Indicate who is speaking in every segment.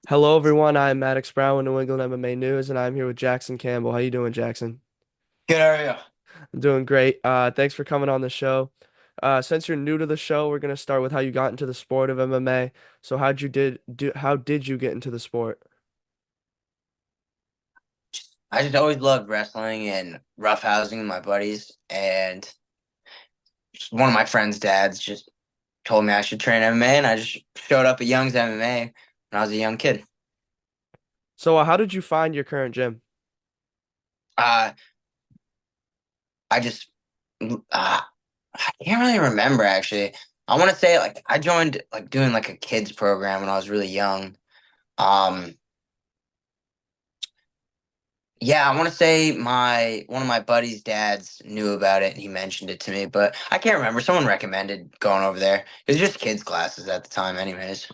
Speaker 1: Hello, everyone. I'm Maddox Brown with New England MMA News, and I'm here with Jackson Campbell. How you doing, Jackson?
Speaker 2: Good area.
Speaker 1: I'm doing great. Thanks for coming on the show. Since you're new to the show, we're gonna start with how you got into the sport of MMA. So, how did you get into the sport?
Speaker 2: I just always loved wrestling and roughhousing with my buddies. And just one of my friend's dads just told me I should train MMA, and I just showed up at Young's MMA when I was a young kid.
Speaker 1: So, how did you find your current gym?
Speaker 2: Uh, I just I can't really remember actually. I want to say like I joined like doing like a kids program when I was really young. Um, yeah, I want to say my one of my buddy's dads knew about it and he mentioned it to me, but I can't remember. Someone recommended going over there. It was just kids classes at the time, anyways.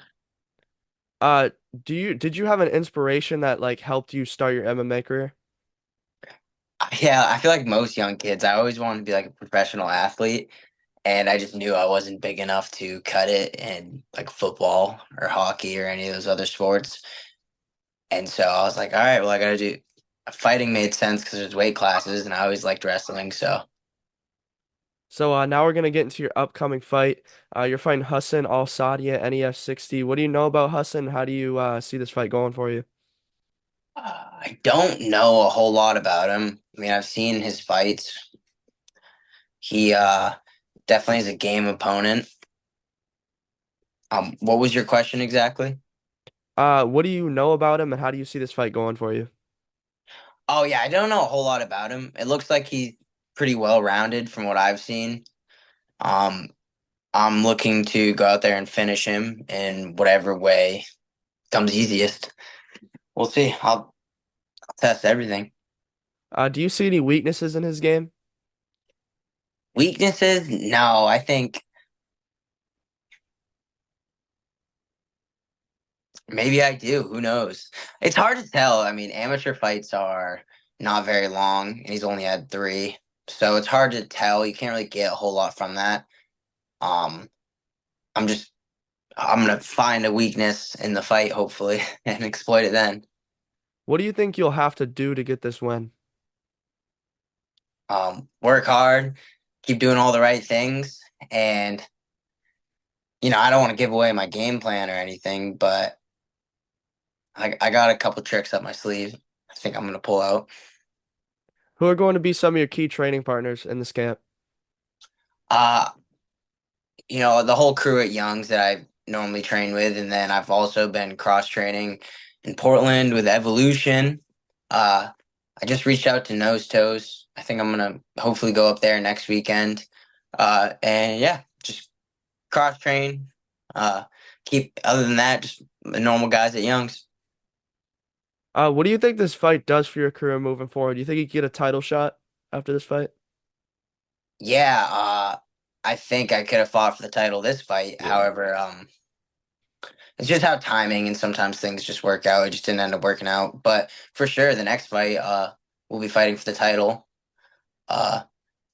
Speaker 1: Uh, did you have an inspiration that like helped you start your MMA career?
Speaker 2: Yeah, I feel like most young kids, I always wanted to be like a professional athlete, and I just knew I wasn't big enough to cut it in like football or hockey or any of those other sports. And so I was like, all right, well, I got to do fighting made sense because there's weight classes, and I always liked wrestling. So
Speaker 1: So, now we're gonna get into your upcoming fight. You're fighting Hassan Al-Saadi at NEF 60. What do you know about Hassan? How do you see this fight going for you?
Speaker 2: I don't know a whole lot about him. I mean, I've seen his fights. He definitely is a game opponent. What was your question exactly?
Speaker 1: What do you know about him, and how do you see this fight going for you?
Speaker 2: Oh yeah, I don't know a whole lot about him. It looks like he's pretty well rounded from what I've seen. Um, I'm looking to go out there and finish him in whatever way comes easiest. We'll see. I'll test everything.
Speaker 1: Do you see any weaknesses in his game?
Speaker 2: Weaknesses? No, I think maybe I do. Who knows? It's hard to tell. I mean, amateur fights are not very long, and he's only had three, so it's hard to tell. You can't really get a whole lot from that. Um, I'm just I'm gonna find a weakness in the fight, hopefully, and exploit it then.
Speaker 1: What do you think you'll have to do to get this win?
Speaker 2: Work hard, keep doing all the right things, and I don't want to give away my game plan or anything, but I got a couple tricks up my sleeve. I think I'm gonna pull out.
Speaker 1: Who are going to be some of your key training partners in this camp?
Speaker 2: Uh, the whole crew at Young's that I normally train with, and then I've also been cross training in Portland with Evolution. Uh, I just reached out to Nose Toes. I think I'm gonna hopefully go up there next weekend. And yeah, just cross train. Uh, keep other than that, just normal guys at Young's.
Speaker 1: What do you think this fight does for your career moving forward? Do you think you get a title shot after this fight?
Speaker 2: Yeah, I think I could have fought for the title this fight.
Speaker 1: Yeah.
Speaker 2: However, it's just how timing and sometimes things just work out. It just didn't end up working out. But for sure, the next fight, we'll be fighting for the title. Uh,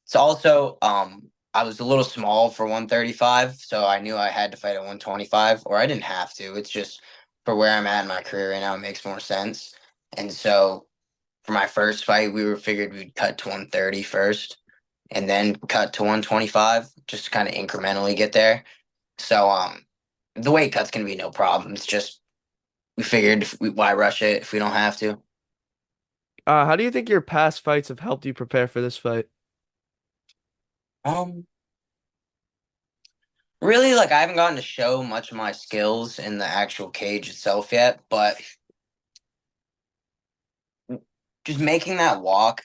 Speaker 2: it's also, I was a little small for 135, so I knew I had to fight at 125, or I didn't have to. It's just for where I'm at in my career right now, it makes more sense. And so for my first fight, we were figured we'd cut to 130 first and then cut to 125, just to kind of incrementally get there. So the weight cut's gonna be no problem. It's just we figured why rush it if we don't have to.
Speaker 1: How do you think your past fights have helped you prepare for this fight?
Speaker 2: Um, Really, like I haven't gotten to show much of my skills in the actual cage itself yet, but just making that walk,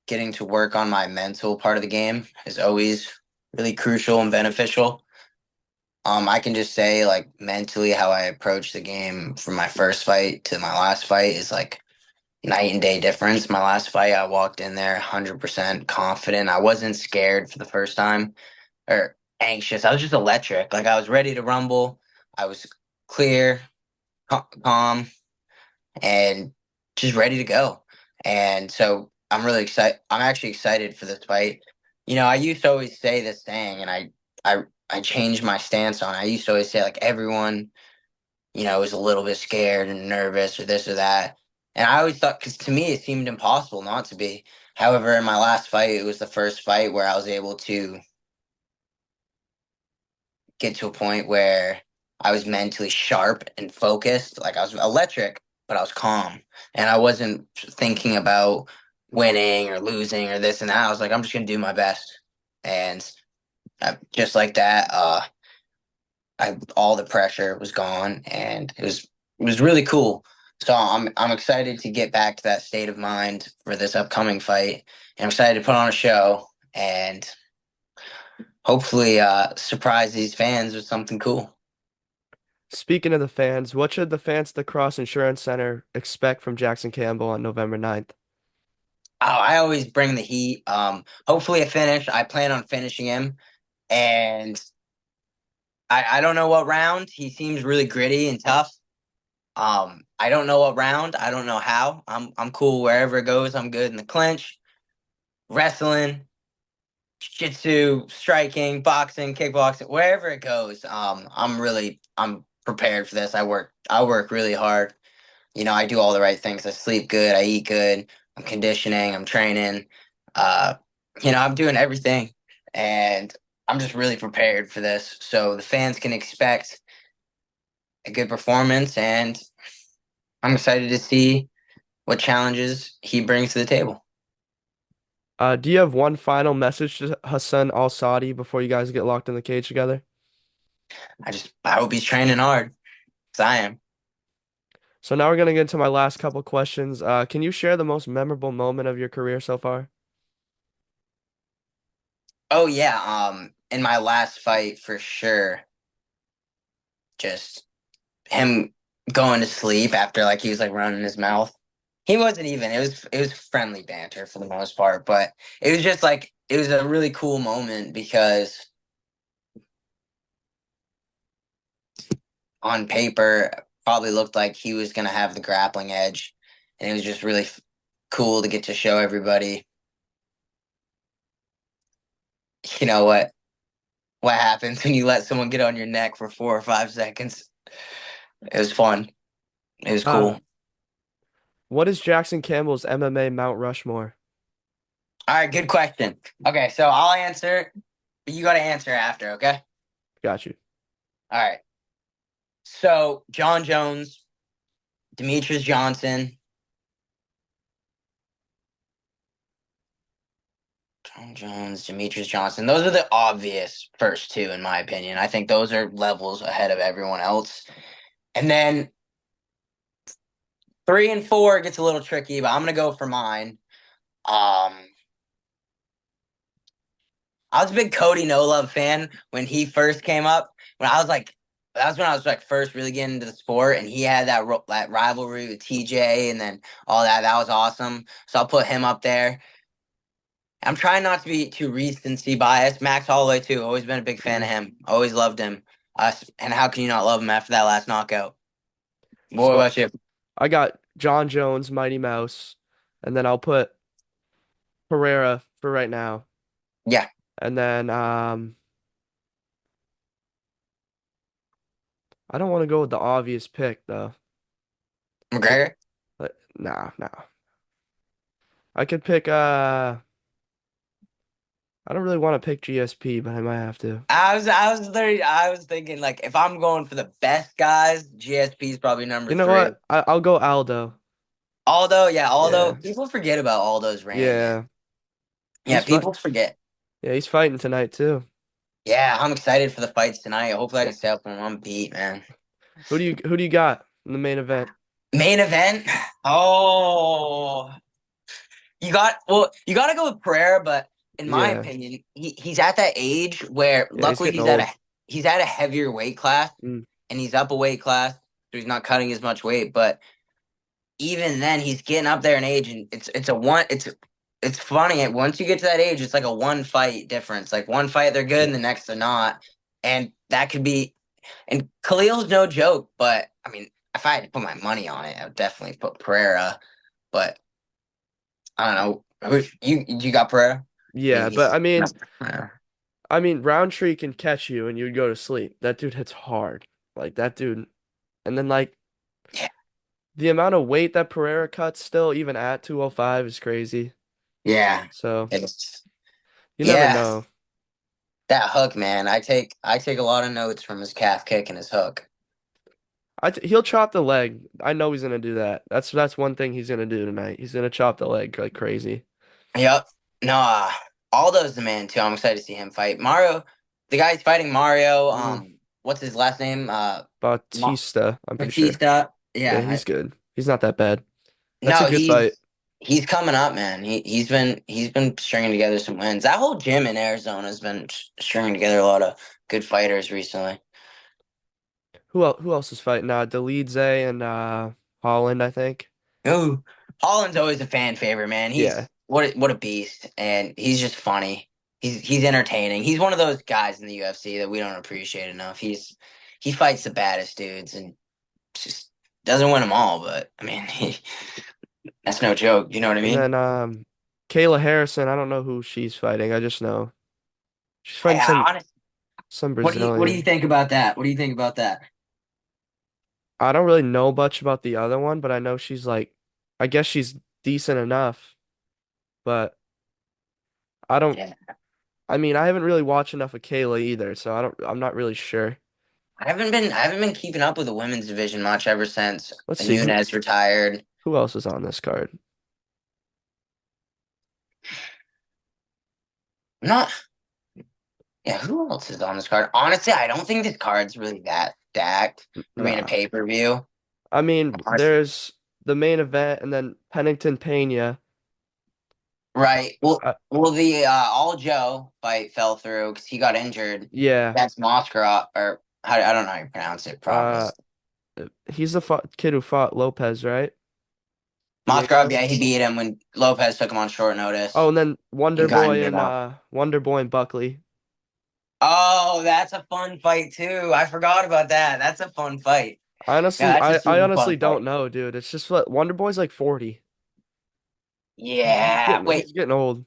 Speaker 2: getting to work on my mental part of the game is always really crucial and beneficial. I can just say like mentally how I approach the game from my first fight to my last fight is like night and day difference. My last fight, I walked in there 100% confident. I wasn't scared for the first time or anxious. I was just electric. Like I was ready to rumble. I was clear, calm, and just ready to go. And so I'm really excited. I'm actually excited for this fight. I used to always say this saying, and I changed my stance on it. I used to always say like everyone was a little bit scared and nervous or this or that. And I always thought, because to me, it seemed impossible not to be. However, in my last fight, it was the first fight where I was able to get to a point where I was mentally sharp and focused. Like I was electric, but I was calm. And I wasn't thinking about winning or losing or this and that. I was like, I'm just going to do my best. And just like that, all the pressure was gone, and it was really cool. So I'm excited to get back to that state of mind for this upcoming fight, and I'm excited to put on a show and hopefully surprise these fans with something cool.
Speaker 1: Speaking of the fans, what should the fans at the Cross Insurance Center expect from Jackson Campbell on November 9th?
Speaker 2: Oh, I always bring the heat. Hopefully a finish. I plan on finishing him, and I don't know what round. He seems really gritty and tough. I don't know what round. I don't know how. I'm cool wherever it goes. I'm good in the clinch, wrestling, jiu-jitsu, striking, boxing, kickboxing, wherever it goes. I'm prepared for this. I work really hard. I do all the right things. I sleep good, I eat good, I'm conditioning, I'm training. Uh, I'm doing everything, and I'm just really prepared for this. So the fans can expect a good performance, and I'm excited to see what challenges he brings to the table.
Speaker 1: Do you have one final message to Hassan Al-Saadi before you guys get locked in the cage together?
Speaker 2: I hope he's training hard, because I am.
Speaker 1: So now we're gonna get into my last couple questions. Can you share the most memorable moment of your career so far?
Speaker 2: Oh yeah, in my last fight for sure, just him going to sleep after like he was like running his mouth. He wasn't even. It was friendly banter for the most part, but it was just like it was a really cool moment because on paper probably looked like he was gonna have the grappling edge, and it was just really cool to get to show everybody, what happens when you let someone get on your neck for 4 or 5 seconds. It was fun. It was
Speaker 1: Uh,
Speaker 2: cool.
Speaker 1: what is Jackson Campbell's MMA Mount Rushmore?
Speaker 2: All right, good question. Okay, so I'll answer, but you got to answer after, okay?
Speaker 1: Got you.
Speaker 2: All right. So John Jones, Demetrius Johnson, John Jones, Demetrius Johnson. Those are the obvious first two, in my opinion. I think those are levels ahead of everyone else. And then 3 and 4 gets a little tricky, but I'm gonna go for mine. Um, I was a big Cody No Love fan when he first came up. When I was like, that was when I was like first really getting into the sport, and he had that rivalry with TJ, and then all that. That was awesome. So I'll put him up there. I'm trying not to be too recency biased. Max Holloway too. Always been a big fan
Speaker 1: Mm.
Speaker 2: of him. Always loved him. And how can you not love him after that last knockout? What
Speaker 1: So
Speaker 2: about you?
Speaker 1: I got John Jones, Mighty Mouse, and then I'll put Pereira for right now.
Speaker 2: Yeah,
Speaker 1: And then I don't want to go with the obvious pick though.
Speaker 2: McGregor.
Speaker 1: Nah. I could pick I don't really want to pick GSP, but I might have to.
Speaker 2: I was thinking like if I'm going for the best guys, GSP is probably number
Speaker 1: You know
Speaker 2: three.
Speaker 1: what? I'll go Aldo.
Speaker 2: Aldo,
Speaker 1: Yeah.
Speaker 2: people forget about Aldo's reign, man.
Speaker 1: Yeah.
Speaker 2: Yeah,
Speaker 1: He's fight
Speaker 2: people forget.
Speaker 1: Yeah, he's fighting tonight too.
Speaker 2: Yeah, I'm excited for the fights tonight. Hopefully I
Speaker 1: Yeah.
Speaker 2: can stay up on one beat, man.
Speaker 1: Who do you got in the main event?
Speaker 2: Main event. Oh, you got to go with Pereira, but in my
Speaker 1: Yeah.
Speaker 2: opinion, he's at that age where
Speaker 1: Yeah, he's
Speaker 2: luckily
Speaker 1: getting old.
Speaker 2: he's at a heavier weight class,
Speaker 1: Mm.
Speaker 2: and he's up a weight class, so he's not cutting as much weight. But even then, he's getting up there in age, and it's funny. Once you get to that age, it's like a one fight difference. Like one fight they're good,
Speaker 1: Yeah.
Speaker 2: and the next they're not, and that could be. And Khalil's no joke, but I mean, if I had to put my money on it, I would definitely put Pereira. But I don't know. You got Pereira?
Speaker 1: Yeah, but
Speaker 2: He's
Speaker 1: I mean Roundtree can catch you and you'd go to sleep. That dude hits hard. Like that dude. And then like
Speaker 2: Yeah,
Speaker 1: the amount of weight that Pereira cuts still, even at 205, is crazy.
Speaker 2: yeah.
Speaker 1: So
Speaker 2: It's
Speaker 1: you never
Speaker 2: yeah.
Speaker 1: know.
Speaker 2: That hook, man. I take a lot of notes from his calf kick and his hook.
Speaker 1: He'll chop the leg. I know he's gonna do that. That's one thing he's gonna do tonight. He's gonna chop the leg like crazy.
Speaker 2: Yep. No, Aldo's the man too. I'm excited to see him fight Mario. The guy's fighting Mario.
Speaker 1: Mm,
Speaker 2: What's his last name? Ma-
Speaker 1: Bautista, I'm pretty sure.
Speaker 2: Batista.
Speaker 1: Yeah,
Speaker 2: Yeah.
Speaker 1: he's good. He's not that bad. That's a
Speaker 2: No,
Speaker 1: good fight.
Speaker 2: he's coming up, man. He's been stringing together some wins. That whole gym in Arizona has been stringing together a lot of good fighters recently.
Speaker 1: Who else is fighting? Delize and Holland, I think.
Speaker 2: Ooh, Holland's always a fan favorite, man.
Speaker 1: Yeah.
Speaker 2: He's what a beast, and he's just funny. He's entertaining. He's one of those guys in the UFC that we don't appreciate enough. He fights the baddest dudes and just doesn't win them all, but I mean, that's no joke. You know what I
Speaker 1: And
Speaker 2: mean?
Speaker 1: then Kayla Harrison, I don't know who she's fighting. I just know she's fighting
Speaker 2: Honest,
Speaker 1: some
Speaker 2: what do you
Speaker 1: Brazilian.
Speaker 2: think about that? What do you think about that?
Speaker 1: I don't really know much about the other one, but I know she's like I guess she's decent enough, but I don't
Speaker 2: Yeah,
Speaker 1: I mean, I haven't really watched enough of Kayla either, so I'm not really sure.
Speaker 2: I haven't been keeping up with the women's division much ever since
Speaker 1: Let's see
Speaker 2: Nunez retired.
Speaker 1: who else is on this card.
Speaker 2: I'm not. Yeah, who else is on this card? Honestly, I don't think this card's really that stacked for being a
Speaker 1: Nah.
Speaker 2: pay-per-view.
Speaker 1: I mean,
Speaker 2: Honestly.
Speaker 1: there's the main event and then Pennington Pena.
Speaker 2: Right. Well,
Speaker 1: Uh,
Speaker 2: well, the All Joe fight fell through because he got injured.
Speaker 1: yeah.
Speaker 2: That's Moskra, or I don't know how you pronounce it properly.
Speaker 1: Uh he's the kid who fought Lopez, right?
Speaker 2: Moskra,
Speaker 1: Diego.
Speaker 2: yeah, he beat him when Lopez took him on short
Speaker 1: Oh,
Speaker 2: notice
Speaker 1: and then
Speaker 2: and kind of gave up.
Speaker 1: Wonder Boy and Buckley.
Speaker 2: Oh, that's a fun fight too. I forgot about that. That's a fun fight. Yeah, that's a
Speaker 1: I
Speaker 2: super
Speaker 1: honestly
Speaker 2: fun
Speaker 1: don't
Speaker 2: fight.
Speaker 1: know, dude. It's just what Wonder Boy's like 40.
Speaker 2: Yeah. Wait.
Speaker 1: He's getting old.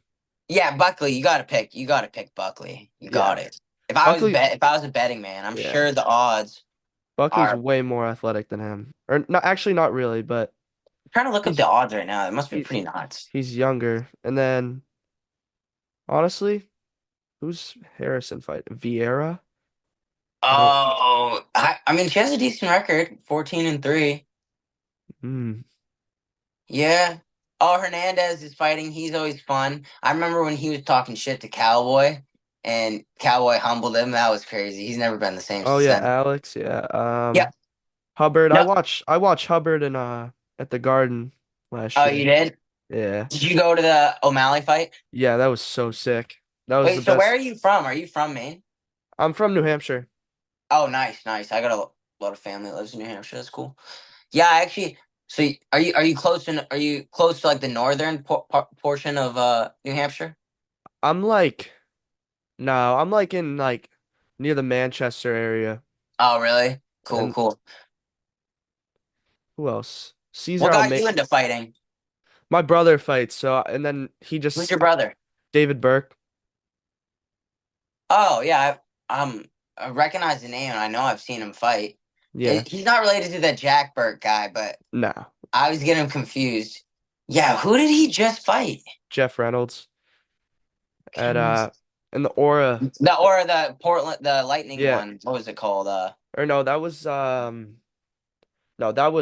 Speaker 2: Yeah, Buckley, you got to pick. You got to pick Buckley. You
Speaker 1: Yeah.
Speaker 2: got it.
Speaker 1: Buckley,
Speaker 2: If I was a betting man, I'm
Speaker 1: yeah.
Speaker 2: sure the odds
Speaker 1: Buckley's
Speaker 2: are.
Speaker 1: way more athletic than him. Or not actually not really, but
Speaker 2: I'm trying to look up
Speaker 1: he's
Speaker 2: the odds right now. It must be
Speaker 1: he
Speaker 2: pretty nuts.
Speaker 1: he's younger. And then honestly, who's Harrison fight? Vieira? I don't
Speaker 2: Oh, I mean, she has a decent record, 14-3.
Speaker 1: hmm.
Speaker 2: Yeah. Oh, Hernandez is fighting. He's always fun. I remember when he was talking shit to Cowboy, and Cowboy humbled him. That was crazy. He's never been the same
Speaker 1: Oh
Speaker 2: since
Speaker 1: yeah,
Speaker 2: then.
Speaker 1: Alex, yeah.
Speaker 2: Yeah.
Speaker 1: Hubbard.
Speaker 2: No.
Speaker 1: I watched Hubbard in at the Garden last
Speaker 2: Oh, you
Speaker 1: year.
Speaker 2: did?
Speaker 1: Yeah.
Speaker 2: Did you go to the O'Malley fight?
Speaker 1: Yeah, that was so sick. That was the
Speaker 2: Wait, so where are
Speaker 1: best.
Speaker 2: you from? Are you from Maine?
Speaker 1: I'm from New Hampshire.
Speaker 2: Oh, nice, nice. I got a lot of family that lives in New Hampshire. That's cool. Yeah, actually. So are you close to like the northern portion of New Hampshire?
Speaker 1: I'm like no, I'm like in like near the Manchester area.
Speaker 2: Oh, really? Cool,
Speaker 1: And
Speaker 2: cool.
Speaker 1: who else? Caesar
Speaker 2: What got
Speaker 1: Almeida.
Speaker 2: you into fighting?
Speaker 1: My brother fights, so and then he
Speaker 2: Who's your
Speaker 1: just
Speaker 2: brother?
Speaker 1: David Burke.
Speaker 2: Oh, yeah. I recognize the name. And I know I've seen him fight.
Speaker 1: Yeah.
Speaker 2: He's not related to that Jack Burke guy, but
Speaker 1: No.
Speaker 2: I was getting him confused. Yeah, who did he just fight?
Speaker 1: Jeff Reynolds at
Speaker 2: Can't
Speaker 1: and the Aura.
Speaker 2: the Portland, the Lightning
Speaker 1: Yeah.
Speaker 2: one. What was it called?
Speaker 1: Or no, that was no, that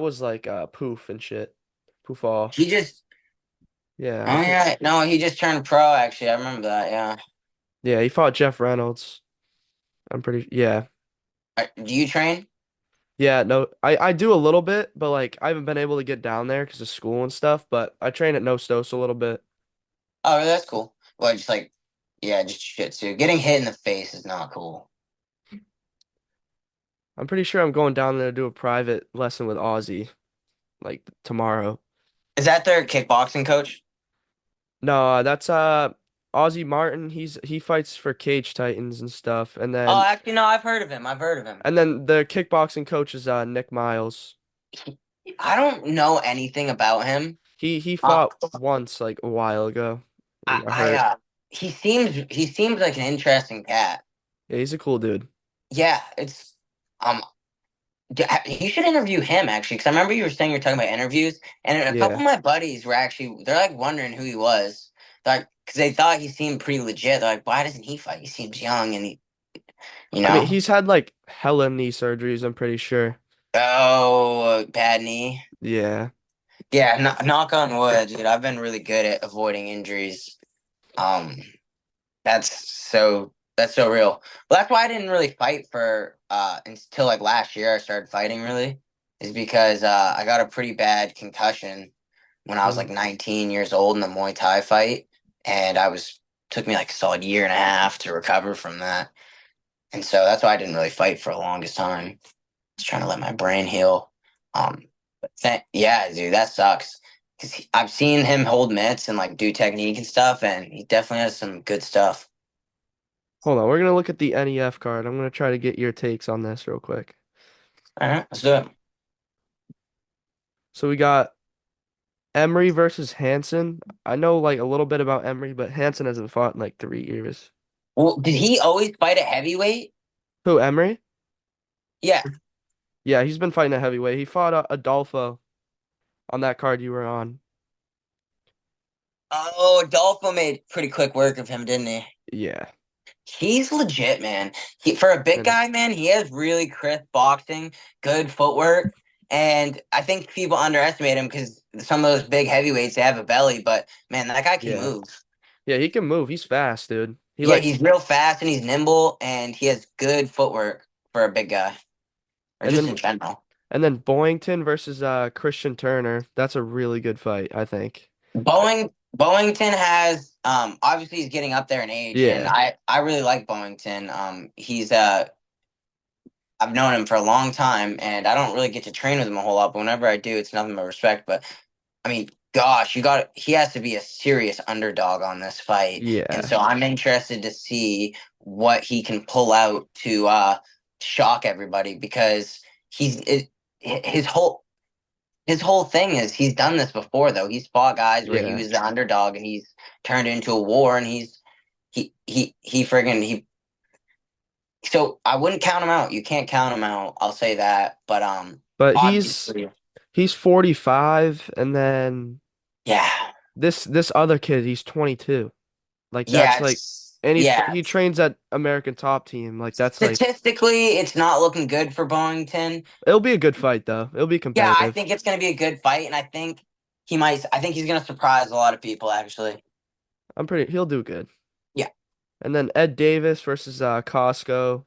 Speaker 1: was like Poof and shit. Poof all.
Speaker 2: He just.
Speaker 1: Yeah, I
Speaker 2: Oh
Speaker 1: can't.
Speaker 2: yeah, no, he just turned pro. Actually, I remember that. Yeah.
Speaker 1: Yeah, he fought Jeff Reynolds. I'm pretty yeah.
Speaker 2: Do you train?
Speaker 1: Yeah, no, I do a little bit, but like I haven't been able to get down there because of school and stuff, but I train at No Stos a little bit.
Speaker 2: Oh, that's cool. Well, just like, yeah, just shit too. Getting hit in the face is not cool.
Speaker 1: I'm pretty sure I'm going down there to do a private lesson with Ozzy like tomorrow.
Speaker 2: Is that their kickboxing coach?
Speaker 1: No, that's Ozzy Martin. He fights for Cage Titans and stuff.
Speaker 2: Oh, actually, no, I've heard of him. I've heard of him.
Speaker 1: And then the kickboxing coach is Nick Miles.
Speaker 2: I don't know anything about him.
Speaker 1: He
Speaker 2: Uh,
Speaker 1: fought once like a while ago
Speaker 2: I,
Speaker 1: and got
Speaker 2: I
Speaker 1: hurt.
Speaker 2: he seems like an interesting cat.
Speaker 1: Yeah, he's a cool dude.
Speaker 2: Yeah, Um, you should interview him actually, because I remember you were saying you're talking about interviews, and a couple
Speaker 1: Yeah.
Speaker 2: of my buddies were actually they're like wondering who he was, like because they thought he seemed pretty legit. They're like, why doesn't he fight? He seems young, and he, you
Speaker 1: I mean,
Speaker 2: know,
Speaker 1: he's had like hella knee surgeries, I'm pretty sure.
Speaker 2: oh, bad knee.
Speaker 1: Yeah.
Speaker 2: Yeah, knock on wood, dude. I've been really good at avoiding injuries. Um, that's so real. Well, that's why I didn't really fight for until like last year I started fighting really, is because I got a pretty bad concussion when I was like
Speaker 1: Mhm.
Speaker 2: 19 years old in the Muay Thai fight, and I was took me like a solid year and a half to recover from that. And so that's why I didn't really fight for the longest time. Just trying to let my brain heal. But yeah, dude, that sucks. Because I've seen him hold mitts and like do technique and stuff, and he definitely has some good stuff.
Speaker 1: Hold on, we're gonna look at the NEF card. I'm gonna try to get your takes on this real quick.
Speaker 2: All right, let's do it.
Speaker 1: So we got Emery versus Hansen. I know like a little bit about Emery, but Hansen hasn't fought in like 3 years.
Speaker 2: Well, did he always fight at heavyweight?
Speaker 1: Who, Emery?
Speaker 2: Yeah.
Speaker 1: Yeah, he's been fighting at heavyweight. He fought Adolfo on that card you were on.
Speaker 2: Oh, Adolfo made pretty quick work of him, didn't he?
Speaker 1: Yeah.
Speaker 2: He's legit, man. He for a big
Speaker 1: And
Speaker 2: guy, man, he has really crisp boxing, good footwork, and I think people underestimate him because some of those big heavyweights they have a belly, but man, that guy can
Speaker 1: yeah.
Speaker 2: move.
Speaker 1: Yeah, he can move. He's fast, dude. He
Speaker 2: Yeah,
Speaker 1: like
Speaker 2: he's real fast and he's nimble and he has good footwork for a big guy, or
Speaker 1: and
Speaker 2: just
Speaker 1: then
Speaker 2: in general.
Speaker 1: Boyington versus Christian Turner. That's a really good fight, I think.
Speaker 2: Bowington has obviously he's getting up there in age, and
Speaker 1: Yeah.
Speaker 2: I really like Bowington. He's I've known him for a long time, and I don't really get to train with him a whole lot, but whenever I do, it's nothing but respect. But I mean, gosh, he has to be a serious underdog on this fight. And
Speaker 1: Yeah.
Speaker 2: so I'm interested to see what he can pull out to shock everybody because he's it, his whole thing is he's done this before though. He's fought guys where he
Speaker 1: Yeah.
Speaker 2: was the underdog and he's turned into a war and he friggin' he so I wouldn't count him out. You can't count him out. I'll say that. But
Speaker 1: But
Speaker 2: obviously
Speaker 1: he's 45 and then
Speaker 2: yeah.
Speaker 1: this other kid, he's 22. Like
Speaker 2: Yeah,
Speaker 1: that's like
Speaker 2: it's
Speaker 1: and
Speaker 2: yeah.
Speaker 1: he trains at American Top Team. Like that's like
Speaker 2: Statistically, it's not looking good for Bowington.
Speaker 1: it'll be a good fight though. It'll be
Speaker 2: Yeah, I
Speaker 1: competitive.
Speaker 2: think it's going to be a good fight, and I think he might. I think he's going to surprise a lot of people. Actually,
Speaker 1: He'll do good.
Speaker 2: yeah,
Speaker 1: And then Ed Davis versus Costco.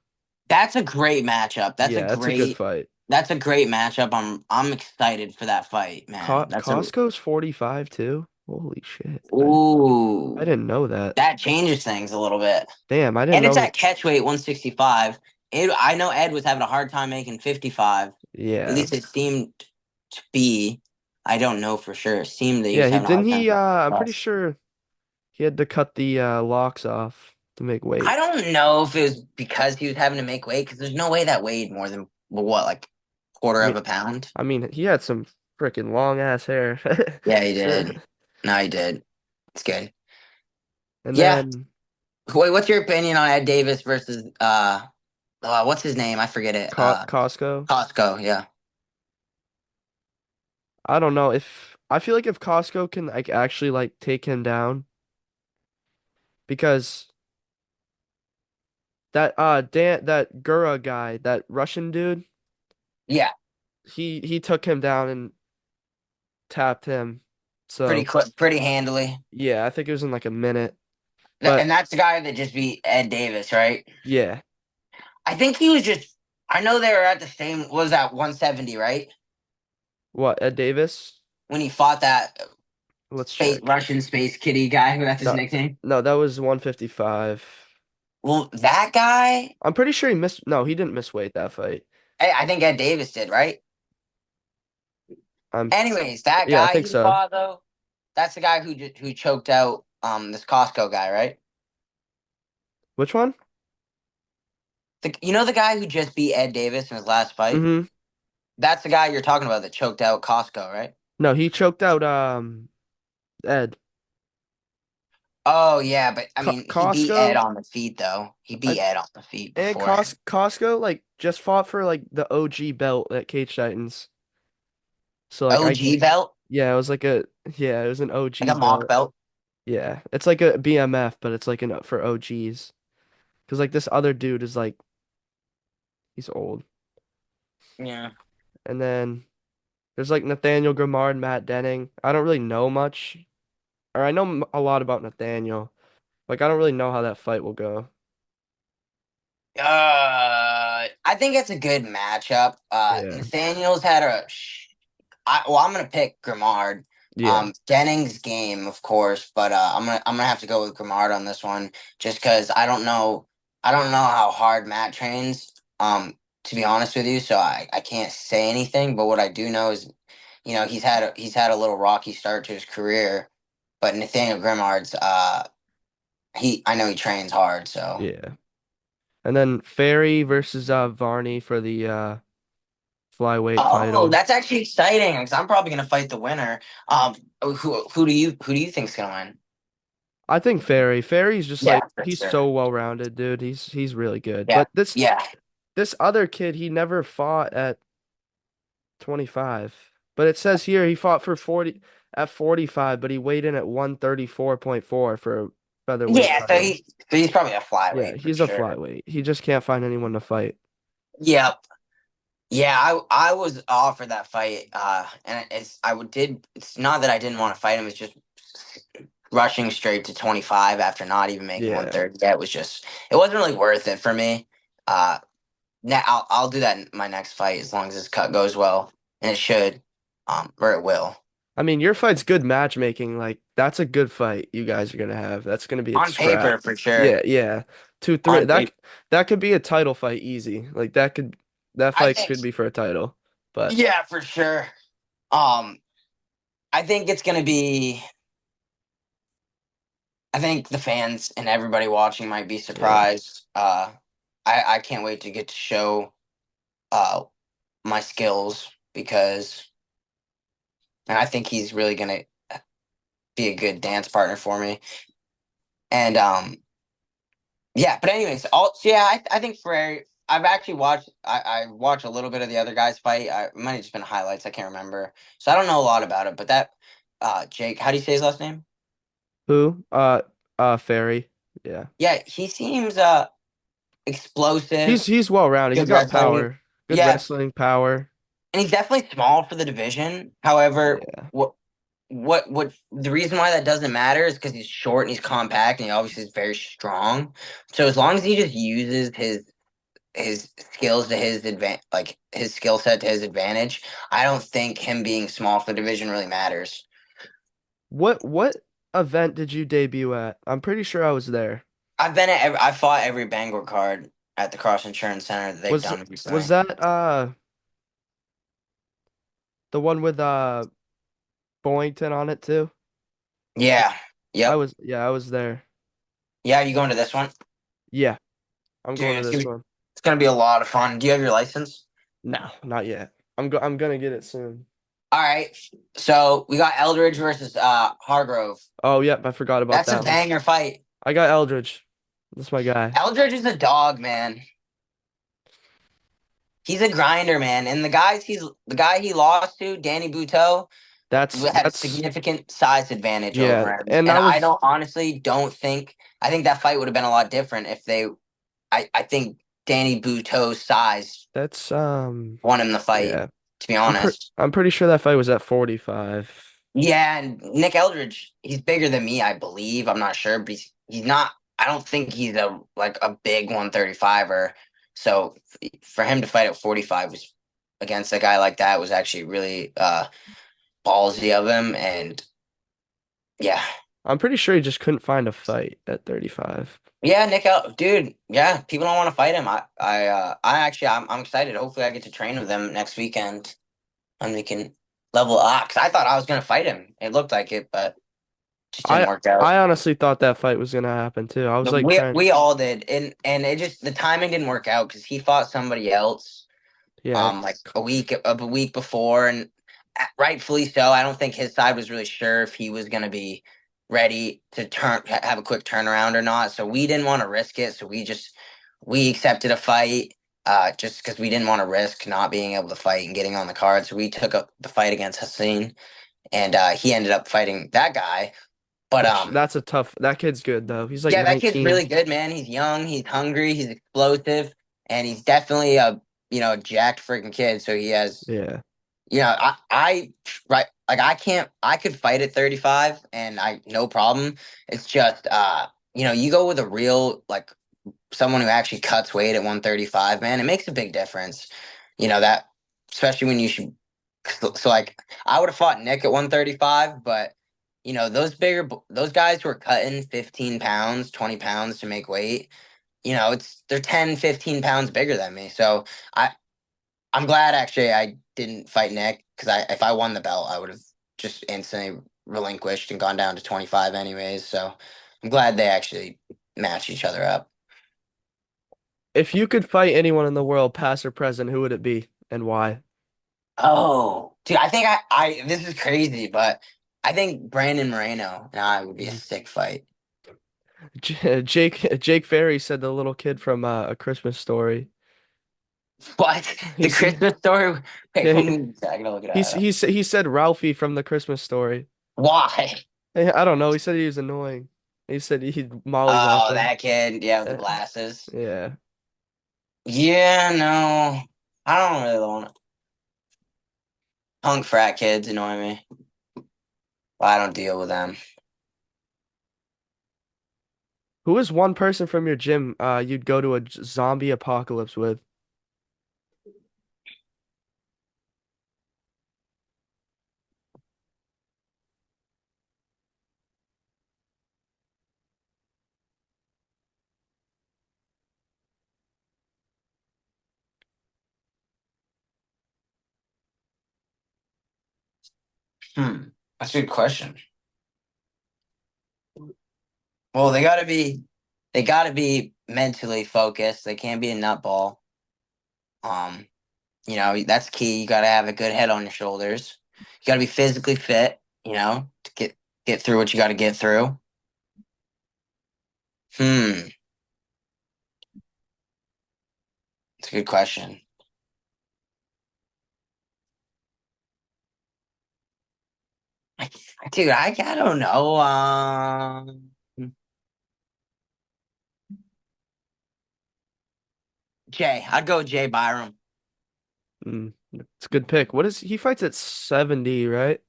Speaker 2: that's a great matchup.
Speaker 1: Yeah, that's a good fight.
Speaker 2: That's a great matchup. I'm excited for that fight, man. That's a
Speaker 1: Costco's 45 too. Holy shit. I
Speaker 2: ooh,
Speaker 1: didn't know that.
Speaker 2: that changes things a little bit,
Speaker 1: Damn, I didn't
Speaker 2: and it's
Speaker 1: know.
Speaker 2: at catchweight 165. I know Ed was having a hard time making 55. At
Speaker 1: Yeah.
Speaker 2: least it seemed to be. I don't know for sure. It seemed that he
Speaker 1: Yeah,
Speaker 2: was
Speaker 1: he
Speaker 2: having a
Speaker 1: didn't
Speaker 2: hard time.
Speaker 1: he I'm pretty sure he had to cut the locks off to make
Speaker 2: I
Speaker 1: weight.
Speaker 2: don't know if it was because he was having to make weight because there's no way that weighed more than what, like
Speaker 1: I
Speaker 2: quarter of
Speaker 1: mean
Speaker 2: a pound.
Speaker 1: he had some freaking long ass hair.
Speaker 2: Yeah, he did. No, he did. It's good.
Speaker 1: And
Speaker 2: Yeah.
Speaker 1: then
Speaker 2: Wait, what's your opinion on Ed Davis versus what's his name? I forget it.
Speaker 1: Costco.
Speaker 2: Costco. Yeah.
Speaker 1: I don't know if I feel like if Costco can like actually like take him down because that Gura guy, that Russian dude,
Speaker 2: Yeah.
Speaker 1: he took him down and tapped him.
Speaker 2: Pretty
Speaker 1: So
Speaker 2: quick, pretty handily.
Speaker 1: yeah, I think it was in like a minute. But
Speaker 2: And that's the guy that just beat Ed Davis, right?
Speaker 1: yeah,
Speaker 2: I think he was just. I know they were at the same. What was that 170, right?
Speaker 1: what, Ed Davis?
Speaker 2: When he fought that
Speaker 1: Let's
Speaker 2: space
Speaker 1: check.
Speaker 2: Russian space kitty guy, who that's his
Speaker 1: No,
Speaker 2: nickname.
Speaker 1: no, that was 155.
Speaker 2: Well, that guy.
Speaker 1: I'm pretty sure he missed. No, he didn't miss weight that fight.
Speaker 2: I think Ed Davis did, right?
Speaker 1: I'm
Speaker 2: Anyways, that
Speaker 1: Yeah, I
Speaker 2: guy
Speaker 1: think
Speaker 2: he
Speaker 1: so.
Speaker 2: fought though, that's the guy who choked out this Costco guy, right?
Speaker 1: Which one?
Speaker 2: You know the guy who just beat Ed Davis in his last fight?
Speaker 1: Mm-hmm.
Speaker 2: That's the guy you're talking about that choked out Costco, right?
Speaker 1: No, he choked out Ed.
Speaker 2: Oh yeah, but I mean, he beat Ed
Speaker 1: Costco,
Speaker 2: on the feet though. He
Speaker 1: I
Speaker 2: beat Ed on the feet
Speaker 1: and
Speaker 2: beforehand.
Speaker 1: Costco like just fought for like the OG belt at Cage Titans. So like I
Speaker 2: OG belt,
Speaker 1: yeah, it was like a yeah, it was an
Speaker 2: like
Speaker 1: OG
Speaker 2: a mock
Speaker 1: belt.
Speaker 2: belt.
Speaker 1: Yeah, it's like a BMF, but it's like an for OGs. Because like this other dude is like he's old.
Speaker 2: Yeah.
Speaker 1: And then there's like Nathaniel Grimard, Matt Denning. I don't really know much, or I know a lot about Nathaniel. Like I don't really know how that fight will go.
Speaker 2: I think it's a good matchup.
Speaker 1: Yeah.
Speaker 2: Nathaniel's had I'm gonna pick Grimard.
Speaker 1: Yeah.
Speaker 2: Denning's game, of course, but I'm gonna have to go with Grimard on this one, just because I don't know how hard Matt trains. To be honest with you, so I can't say anything. But what I do know is, he's had a little rocky start to his career, but Nathaniel Grimard's I know he trains hard, so.
Speaker 1: Yeah. And then Ferry versus Varney for the flyweight
Speaker 2: Oh,
Speaker 1: title.
Speaker 2: that's actually exciting because I'm probably gonna fight the winner. Who do you think's gonna win?
Speaker 1: I think Ferry. Ferry's just
Speaker 2: Yeah,
Speaker 1: like
Speaker 2: for
Speaker 1: he's
Speaker 2: sure.
Speaker 1: so well-rounded, dude. He's really good.
Speaker 2: Yeah,
Speaker 1: But this
Speaker 2: yeah,
Speaker 1: this other kid, he never fought at 25. But it says here he fought for 40 at 45, but he weighed in at 134.4 for a featherweight
Speaker 2: yeah. So
Speaker 1: title.
Speaker 2: he's probably a
Speaker 1: Yeah,
Speaker 2: flyweight for
Speaker 1: he's a
Speaker 2: sure.
Speaker 1: flyweight. He just can't find anyone to fight.
Speaker 2: Yep. Yeah, I was offered that fight, and it's not that I didn't want to fight him. It's just rushing straight to 25 after not even making
Speaker 1: Yeah.
Speaker 2: 130. That was just it wasn't really worth it for me. Uh, Now I'll do that in my next fight as long as this cut goes well, and it should, or it will.
Speaker 1: I mean, your fight's good matchmaking. Like, that's a good fight you guys are gonna have. That's gonna be a
Speaker 2: On
Speaker 1: scrap.
Speaker 2: paper, for sure.
Speaker 1: Yeah, yeah. Two, three.
Speaker 2: On paper,
Speaker 1: That could be a title fight easy. Like that
Speaker 2: I
Speaker 1: fight
Speaker 2: think,
Speaker 1: could be for a title. But
Speaker 2: yeah, for sure. Um, I think it's gonna be. I think the fans and everybody watching might be
Speaker 1: yeah.
Speaker 2: surprised. I can't wait to get to show uh my skills because, and I think he's really gonna be a good dance partner for me. And yeah, but anyways, so yeah, I think Ferrari. I've actually watched. I watched a little bit of the other guys fight. It might have just been highlights. I can't remember, so I don't know a lot about it. But that Jake, how do you say his last name?
Speaker 1: Who? Ferry. Yeah.
Speaker 2: Yeah, he seems explosive,
Speaker 1: He's well rounded. He's
Speaker 2: good
Speaker 1: got
Speaker 2: wrestling.
Speaker 1: power. Good
Speaker 2: Yeah,
Speaker 1: wrestling power.
Speaker 2: and he's definitely small for the division. However,
Speaker 1: Yeah.
Speaker 2: what the reason why that doesn't matter is because he's short and he's compact and he obviously is very strong. So as long as he just uses his skills to his like his skill set to his advantage. I don't think him being small for the division really matters.
Speaker 1: What event did you debut at? I'm pretty sure I was there.
Speaker 2: I fought every Bangor card at the Cross Insurance Center that they've
Speaker 1: Was
Speaker 2: done
Speaker 1: was
Speaker 2: recently.
Speaker 1: that the one with Boynton on it too?
Speaker 2: Yeah. Yep.
Speaker 1: I was there.
Speaker 2: Yeah, you going to this one?
Speaker 1: Yeah, I'm
Speaker 2: Dude,
Speaker 1: going to this one.
Speaker 2: it's gonna be a lot of fun. Do you have your license?
Speaker 1: No, not yet. I'm gonna get it soon.
Speaker 2: All right. So we got Eldridge versus Hargrove.
Speaker 1: Oh, yep, I forgot about
Speaker 2: That's a
Speaker 1: that one.
Speaker 2: banger fight.
Speaker 1: I got Eldridge. That's my guy.
Speaker 2: Eldridge is a dog, man. He's a grinder, man. And the guy he lost to, Danny Buteau, had a
Speaker 1: That's
Speaker 2: significant size advantage
Speaker 1: yeah,
Speaker 2: over him.
Speaker 1: and
Speaker 2: And
Speaker 1: I
Speaker 2: I
Speaker 1: was
Speaker 2: don't honestly don't think I think that fight would have been a lot different if they I think Danny Buteau's size
Speaker 1: that's
Speaker 2: won him the fight,
Speaker 1: yeah.
Speaker 2: to be honest.
Speaker 1: I'm pretty sure that fight was at 45.
Speaker 2: Yeah, and Nick Eldridge, he's bigger than me, I believe. I'm not sure, but he's not I don't think he's a big 135er. So for him to fight at 45 was against a guy like that was actually really ballsy of him and yeah.
Speaker 1: I'm pretty sure he just couldn't find a fight at 35.
Speaker 2: Yeah, dude. Yeah, people don't want to fight him. I'm excited. Hopefully, I get to train with them next weekend, and we can level up. Cause I thought I was gonna fight him. It looked like it, but just didn't work out.
Speaker 1: I honestly thought that fight was gonna happen too. I was
Speaker 2: But
Speaker 1: like trying,
Speaker 2: we all did, and it just the timing didn't work out because he fought somebody else,
Speaker 1: yeah,
Speaker 2: like a week before, and rightfully so. I don't think his side was really sure if he was gonna be. ready to have a quick turnaround or not. So we didn't want to risk it. So we accepted a fight just because we didn't want to risk not being able to fight and getting on the card. So we took up the fight against Hassan, and he ended up fighting that guy. But
Speaker 1: That's a tough. That kid's good though. He's like
Speaker 2: yeah, that kid's
Speaker 1: 19.
Speaker 2: really good, man. He's young, he's hungry, he's explosive, and he's definitely a jacked freaking kid. So he has
Speaker 1: Yeah.
Speaker 2: right, like I could fight at 35 and I no problem. It's just you go with a real like someone who actually cuts weight at 135, man, it makes a big difference. That especially when you should so like I would have fought Nick at 135, but those guys who are cutting 15 pounds, 20 pounds to make weight, they're 10, 15 pounds bigger than me. So I I'm glad actually I didn't fight Nick because if I won the belt, I would have just instantly relinquished and gone down to 25 anyways. So I'm glad they actually match each other up.
Speaker 1: If you could fight anyone in the world, past or present, who would it be and why?
Speaker 2: Oh, dude, I think this is crazy, but I think Brandon Moreno and I would be a
Speaker 1: Mm.
Speaker 2: sick fight.
Speaker 1: Jake Ferry said the little kid from A Christmas Story.
Speaker 2: What? The
Speaker 1: He's
Speaker 2: Christmas story? Wait,
Speaker 1: yeah,
Speaker 2: what movie is that? I gotta look it up.
Speaker 1: he said Ralphie from the Christmas Story.
Speaker 2: Why?
Speaker 1: I don't know. He said he was annoying. He said he'd mollywop
Speaker 2: Oh,
Speaker 1: him.
Speaker 2: that kid, yeah, with the
Speaker 1: Uh,
Speaker 2: glasses.
Speaker 1: yeah.
Speaker 2: Yeah, no. I don't really want punk frat kids annoy me. I don't deal with them.
Speaker 1: Who is one person from your gym you'd go to a zombie apocalypse with?
Speaker 2: That's a good question. Well, they gotta be mentally focused. They can't be a nutball. Um, that's key. You gotta have a good head on your shoulders. You gotta be physically fit, to get through what you gotta get through. Hmm, it's a good question. I, dude, I don't know. I'd go with Jay Byram.
Speaker 1: It's a good pick. What is he fights at 70, right?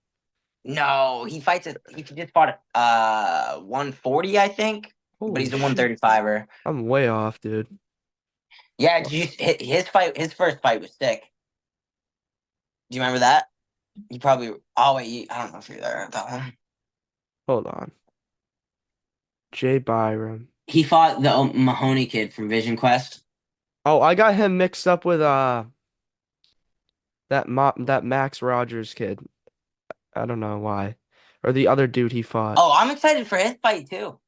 Speaker 2: No, he just fought at 140, I think, but
Speaker 1: Holy
Speaker 2: he's a
Speaker 1: shit.
Speaker 2: 135er.
Speaker 1: I'm way off, dude.
Speaker 2: Yeah, did you his first fight was sick. Do you remember that? You probably oh wait, I don't know if you're there at that one.
Speaker 1: Hold on. Jay Byram.
Speaker 2: He fought the Mahoney kid from Vision Quest.
Speaker 1: Oh, I got him mixed up with that Max Rogers kid. I don't know why. Or the other dude he fought.
Speaker 2: Oh, I'm excited for his fight too.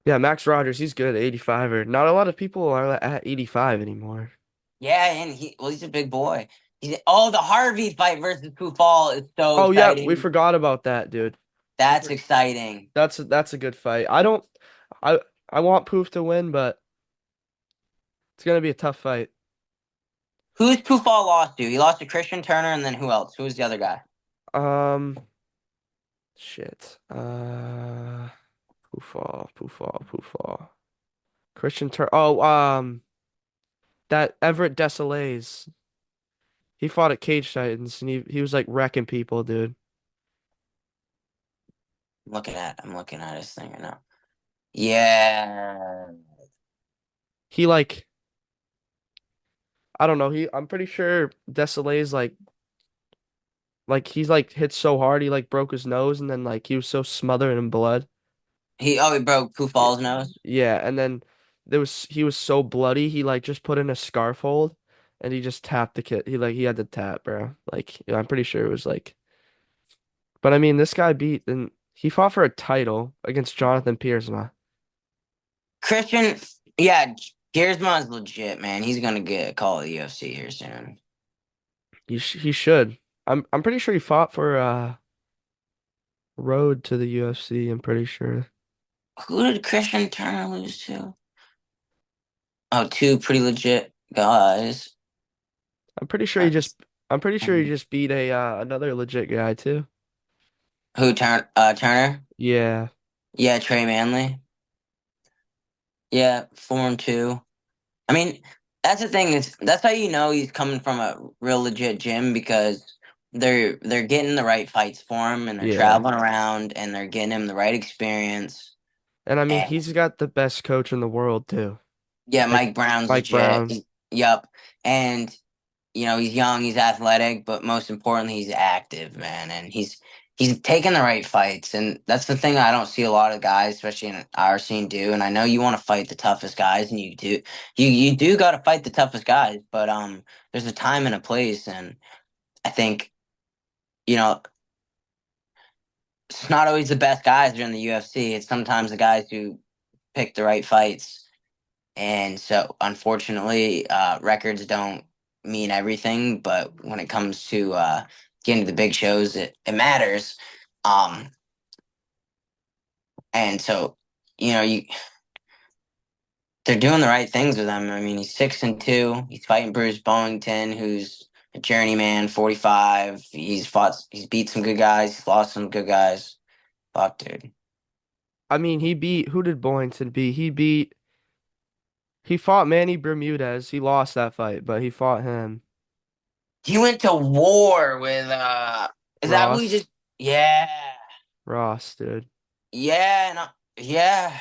Speaker 1: Yeah, Max Rogers, he's good at 85er. Not a lot of people are at 85 anymore.
Speaker 2: Yeah, and he's a big boy. The Harvey fight versus Kufal is so
Speaker 1: Oh yeah, we
Speaker 2: exciting.
Speaker 1: forgot about that, dude.
Speaker 2: That's exciting.
Speaker 1: That's a good fight. I I want Poof to win, but it's gonna be a tough fight.
Speaker 2: Who's Kufal lost to? He lost to Christian Turner, and then who else? Who was the other guy?
Speaker 1: Um, shit. Poofall. Christian Tur. Oh, that Everett Desolays. He fought at Cage Titans and he was like wrecking people, dude.
Speaker 2: I'm looking at his thing right now. Yeah.
Speaker 1: He like I don't know. I'm pretty sure Desolays he's like hit so hard he like broke his nose and then like he was so smothered in blood.
Speaker 2: He broke
Speaker 1: Yeah,
Speaker 2: Kufal's nose.
Speaker 1: yeah, and then he was so bloody he like just put in a scarf hold and he just tapped the kid. He had to tap, bro. Like yeah, I'm pretty sure it was like. But I mean, this guy beat and he fought for a title against Jonathan Piersma.
Speaker 2: Christian, yeah, Giersma is legit, man. He's gonna get a call at the UFC here soon.
Speaker 1: He should. I'm pretty sure he fought for Road to the UFC, I'm pretty sure.
Speaker 2: Who did Christian Turner lose to? Oh, two pretty legit guys.
Speaker 1: I'm pretty sure he
Speaker 2: That's-
Speaker 1: just I'm pretty sure he just beat a another legit guy too.
Speaker 2: Turner?
Speaker 1: Yeah.
Speaker 2: Yeah, Trey Manley. Yeah, 4-2. I mean, that's the thing is that's how you know he's coming from a real legit gym because they're getting the right fights for him and they're
Speaker 1: Yeah.
Speaker 2: traveling around and they're getting him the right experience.
Speaker 1: And I mean,
Speaker 2: And
Speaker 1: he's got the best coach in the world too.
Speaker 2: yeah,
Speaker 1: Mike
Speaker 2: Mike Brown's
Speaker 1: Mike
Speaker 2: legit.
Speaker 1: Brown.
Speaker 2: Yup. And he's young, he's athletic, but most importantly, he's active, man. And he's taking the right fights. And that's the thing I don't see a lot of guys, especially in our scene, do. And I know you want to fight the toughest guys, and you do. You do got to fight the toughest guys, but there's a time and a place, and I think you know it's not always the best guys that are in the UFC. It's sometimes the guys who pick the right fights. And so, unfortunately, records don't mean everything. But when it comes to getting to the big shows, it matters. Um, and so, you know, you they're doing the right things with him. I mean, he's 6-2. He's fighting Bruce Bowington, who's a journeyman, 45. He's beat some good guys. He's lost some good guys. Fuck, dude.
Speaker 1: I mean, he beat who did Boynton beat? He fought Manny Bermudez. He lost that fight, but he fought him.
Speaker 2: He went to war with is that who he
Speaker 1: Ross.
Speaker 2: just yeah.
Speaker 1: Ross, dude.
Speaker 2: Yeah, and yeah.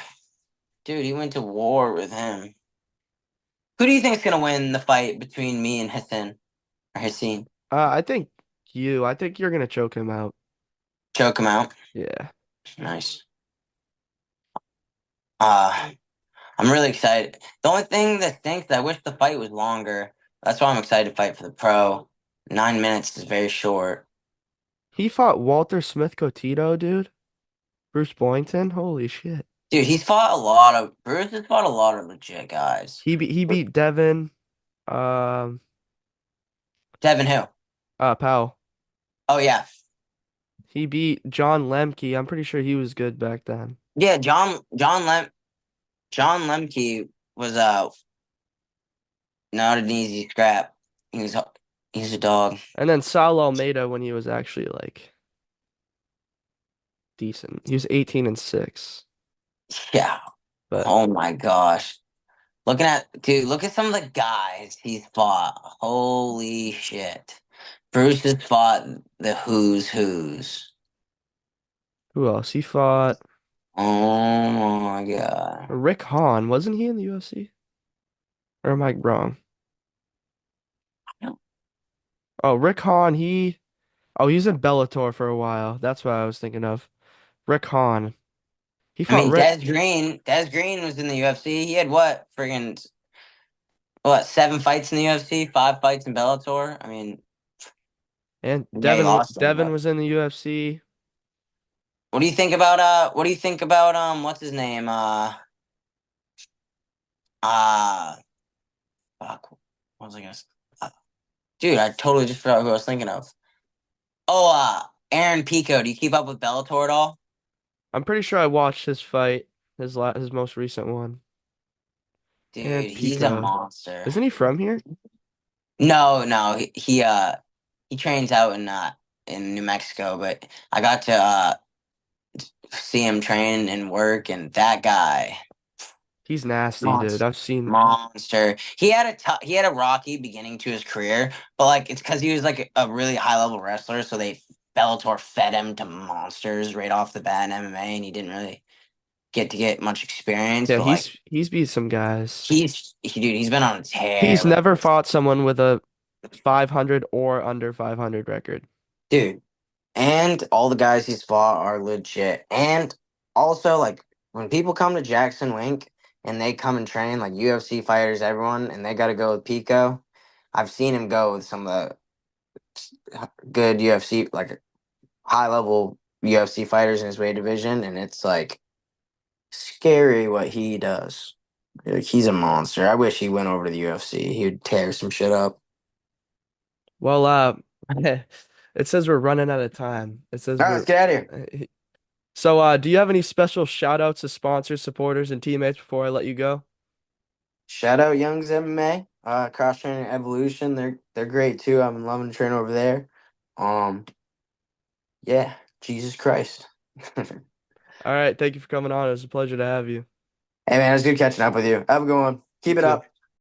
Speaker 2: Dude, he went to war with him. Who do you think's gonna win the fight between me and Hassan or Hassan?
Speaker 1: I think you're gonna choke him out.
Speaker 2: Choke him out.
Speaker 1: Yeah.
Speaker 2: Nice. Uh, I'm really excited. The only thing that stinks, I wish the fight was longer. That's why I'm excited to fight for the pro. 9 minutes is very short.
Speaker 1: He fought Walter Smith Cotito, dude. Bruce Boynton. Holy shit.
Speaker 2: Dude, he's fought a lot of Bruce has fought a lot of legit guys.
Speaker 1: He beat Devin, um,
Speaker 2: Devin who?
Speaker 1: Powell.
Speaker 2: Oh yeah.
Speaker 1: He beat John Lemke. I'm pretty sure he was good back then.
Speaker 2: Yeah, John Lemke was not an easy scrap. He was he's a dog.
Speaker 1: And then Sal Almeida when he was actually like decent. He was 18-6.
Speaker 2: Yeah.
Speaker 1: But
Speaker 2: Oh my gosh. Look at some of the guys he's fought. Holy shit. Bruce has fought the who's.
Speaker 1: who else? He fought
Speaker 2: Oh my god.
Speaker 1: Rick Hahn. Wasn't he in the UFC? Or am I wrong? Oh, Rick Hahn, he's in Bellator for a while. That's what I was thinking of. Rick Hahn. He
Speaker 2: I
Speaker 1: fought
Speaker 2: mean,
Speaker 1: Rick
Speaker 2: Des Green was in the UFC. He had what? Friggin' what? 7 fights in the UFC, 5 fights in Bellator. I mean,
Speaker 1: and
Speaker 2: yeah, he lost them,
Speaker 1: Devin
Speaker 2: but
Speaker 1: was in the UFC.
Speaker 2: what do you think about what's his name? Uh fuck. What was I gonna say? Dude, I totally just forgot who I was thinking of. Oh, Aaron Pico. Do you keep up with Bellator at all?
Speaker 1: I'm pretty sure I watched his fight, his most recent one. Aaron
Speaker 2: Dude, he's a
Speaker 1: Pico.
Speaker 2: monster.
Speaker 1: Isn't he from here?
Speaker 2: No, he trains out in New Mexico, but I got to see him train and work, and that guy,
Speaker 1: He's nasty, dude.
Speaker 2: monster,
Speaker 1: I've seen
Speaker 2: monster. He had a rocky beginning to his career, but like it's because he was like a really high level wrestler, so Bellator fed him to monsters right off the bat in MMA, and he didn't really get much experience,
Speaker 1: yeah,
Speaker 2: but like
Speaker 1: he's beat some guys.
Speaker 2: he's been on a tear,
Speaker 1: He's
Speaker 2: like
Speaker 1: never fought someone with a 500 or under 500 record.
Speaker 2: dude. And all the guys he's fought are legit. And also, like, when people come to Jackson Wink and they come and train, like UFC fighters, everyone, and they got to go with Pico, I've seen him go with some of the good UFC, like high level UFC fighters in his weight division, and it's like scary what he does. Like, he's a monster. I wish he went over to the UFC. He would tear some shit up.
Speaker 1: Well, it says we're running out of time. It says
Speaker 2: All right, let's get out of here.
Speaker 1: So, do you have any special shout outs to sponsors, supporters, and teammates before I let you go?
Speaker 2: Shout out Young's MMA, Cross Training Evolution. They're great too. I'm loving the train over there. Um, yeah, Jesus Christ.
Speaker 1: All right, thank you for coming on. It was a pleasure to have you.
Speaker 2: Hey man, it's good catching up with you. Have a good one.
Speaker 1: You
Speaker 2: Keep it
Speaker 1: too.
Speaker 2: up.